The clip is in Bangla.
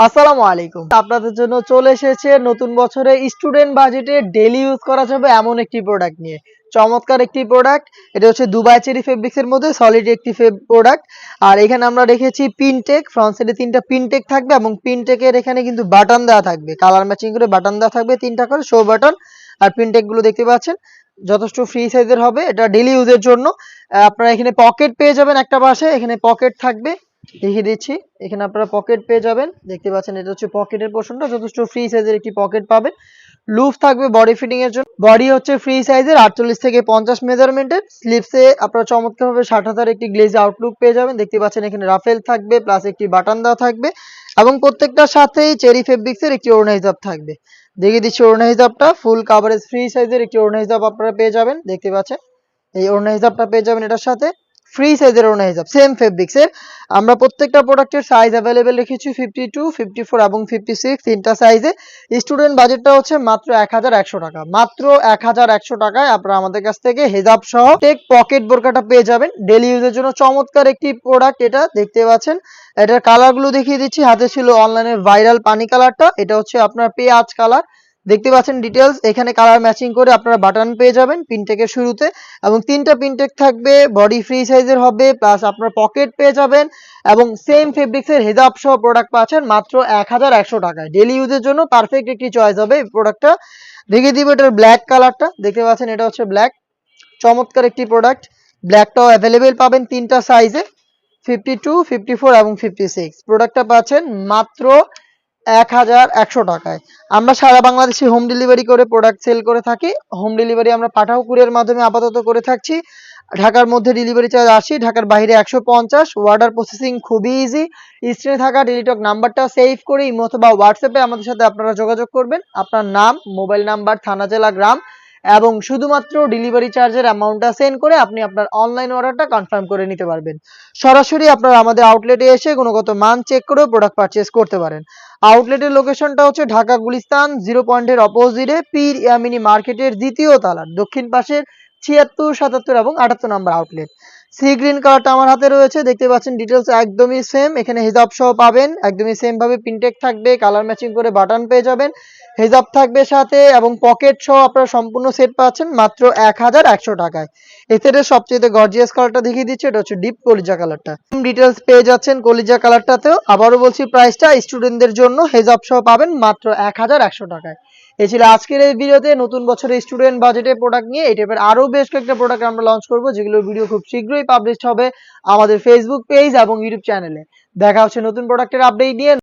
আসসালামু আলাইকুম। আপনাদের জন্য চলে এসেছে নতুন বছরে স্টুডেন্ট বাজেটে ডেইলি ইউজ করা যাবে এমন একটি প্রোডাক্ট নিয়ে। চমৎকার একটি প্রোডাক্ট। এটা হচ্ছে দুবাই চেরি ফেব্রিক্স এর মধ্যে সলিড একটি প্রোডাক্ট। আর এখানে আমরা রেখেছি পিনটেক, ফ্রন্ট সাইডে ৩টা পিনটেক থাকবে এবং পিনটেকের এখানে কিন্তু বাটন দেওয়া থাকবে। কালার ম্যাচিং করে বাটন দেওয়া থাকবে ৩টা করে শো বাটন। আর পিনটেক গুলো দেখতে পাচ্ছেন যথেষ্ট ফ্রি সাইজের হবে। এটা ডেইলি ইউজের জন্য। আপনারা এখানে পকেট পেয়ে যাবেন একটা পাশে, এখানে পকেট থাকবে। দেখিয়ে দিচ্ছি, এখানে আপনারা পকেট পেয়ে যাবেন। দেখতে পাচ্ছেন এটা হচ্ছে পকেটের পোর্শনটা, যথেষ্ট ফ্রি সাইজের একটি পকেট পাবেন। লুপ থাকবে বডি ফিটিং এর জন্য। বডি হচ্ছে ফ্রি সাইজের 48 থেকে 50 মেজারমেন্টের। স্লিপসে আপনারা চমৎকারভাবে 60,000 একটি গ্লেজ আউটলুক পেয়ে যাবেন। দেখতে পাচ্ছেন এখানে রাফেল থাকবে প্লাস একটি বাটন দেওয়া থাকবে এবং প্রত্যেকটার সাথেই চেরি ফেব্রিক্স এর একটি ওড়না হিজাব থাকবে। দেখিয়ে দিচ্ছি ওড়না হিজাবটা ফুল কাভারেজ ফ্রি সাইজের একটি ওড়না হিজাব আপনারা পেয়ে যাবেন। দেখতে পাচ্ছেন এই ওড়না হিজাবটা পেয়ে যাবেন এটার সাথে। ফ্রি সাইজের ওড়না হিজাব সেম ফেব্রিক্স এর। আমরা প্রত্যেকটা প্রোডাক্টের সাইজ अवेलेबल রেখেছি 52, 54 এবং 56 তিনটা সাইজে। স্টুডেন্ট বাজেটটা হচ্ছে মাত্র 1100 টাকা। মাত্র 1100 টাকায় আপনারা আমাদের কাছ থেকে হিজাব সহ টেক পকেট বোরকাটা পেয়ে যাবেন। ডেইলি ইউজের জন্য চমৎকার একটি প্রোডাক্ট এটা। দেখতে পাচ্ছেন এটার কালারগুলো দেখিয়ে দিচ্ছি। হাতে ছিল অনলাইনে ভাইরাল পানি কালারটা, এটা হচ্ছে আপনার পেঁয়াজ কালার। দেখতে পাচ্ছেন ডিটেলস, এখানে কালার ম্যাচিং করে আপনারা বাটন পেয়ে যাবেন পিনটেকের শুরুতে এবং 3টা পিনটেক থাকবে, বডি ফ্রি সাইজের হবে প্লাস আপনার পকেট পেয়ে যাবেন এবং সেম ফেব্রিক্স এর হিজাব সহ প্রোডাক্ট পাচ্ছেন মাত্র 1100 টাকায়। ডেইলি ইউজের জন্য পারফেক্ট একটি চয়েস হবে এই প্রোডাক্টটা। দেখিয়ে দিব এটার ব্ল্যাক কালারটা। দেখতে পাচ্ছেন এটা হচ্ছে ব্ল্যাক, চমৎকার একটি প্রোডাক্ট। ব্ল্যাকটাও অ্যাভেলেবেল পাবেন 3টা সাইজে 52, 54 এবং 56। প্রোডাক্টটা পাচ্ছেন মাত্র 1100 টাকায়। আমরা সারা বাংলাদেশে হোম ডেলিভারি করে প্রোডাক্ট সেল করে থাকি। হোম ডেলিভারি আমরা পাঠাও কুরিয়ার মাধ্যমে আপাতত করে থাকছি। ঢাকার মধ্যে ডেলিভারি চার্জ ৮০, ঢাকার বাইরে ১৫০। অর্ডার প্রসেসিং খুবই ইজি। স্ক্রিনে থাকা টেলিটক নাম্বারটা সেভ করে ইমো অথবা হোয়াটসঅ্যাপে আমাদের সাথে আপনারা যোগাযোগ করবেন। আপনার নাম, মোবাইল নাম্বার, থানা, জেলা, গ্রাম এবং শুধুমাত্র ডেলিভারি চার্জের অ্যামাউন্টটা সেন্ড করে আপনি আপনার অনলাইন অর্ডারটা কনফার্ম করে নিতে পারবেন। সরাসরি আপনারা আমাদের আউটলেটে এসে গুণগত মান চেক করেও প্রোডাক্ট পারচেজ করতে পারেন। আউটলেটের লোকেশনটা হচ্ছে ঢাকা গুলিস্তান 0 পয়েন্টের অপোজিটে পীর ইয়ামিনী মার্কেটের দ্বিতীয় তলার দক্ষিণ পাশের ৭৬, ৭৭ এবং ৭৮ নম্বর আউটলেট। সি গ্রিন কালারটা আমার হাতে রয়েছে। দেখতে পাচ্ছেন ডিটেলস একদমই সেম। এখানে হিজাব সহ পাবেন, একদমই সেম ভাবে পিনটেক থাকবে, কালার ম্যাচিং করে বাটন পেয়ে যাবেন, হিজাব থাকবে সাথে এবং পকেট সহ আপনারা সম্পূর্ণ সেট পাচ্ছেন মাত্র 1100 টাকায়। এই সেটের সবচেয়ে গর্জিয়াস কালারটা দেখিয়ে দিচ্ছি, এটা হচ্ছে ডিপ কলিজা কালারটা। ডিটেলস পেয়ে যাচ্ছেন কলিজা কালারটাতেও। আবারও বলছি প্রাইসটা স্টুডেন্টদের জন্য হিজাব সহ পাবেন মাত্র 1100 টাকায়। এই ছিল আজকের এই ভিডিওতে নতুন বছরের স্টুডেন্ট বাজেটে প্রোডাক্ট নিয়ে। এই টাইপের আরো বেশ কয়েকটা প্রোডাক্ট আমরা লঞ্চ করবো, যেগুলোর ভিডিও খুব শীঘ্রই পাবলিশ হবে আমাদের ফেসবুক পেজ এবং ইউটিউব চ্যানেলে। দেখা হচ্ছে নতুন প্রোডাক্টের আপডেট নিয়ে।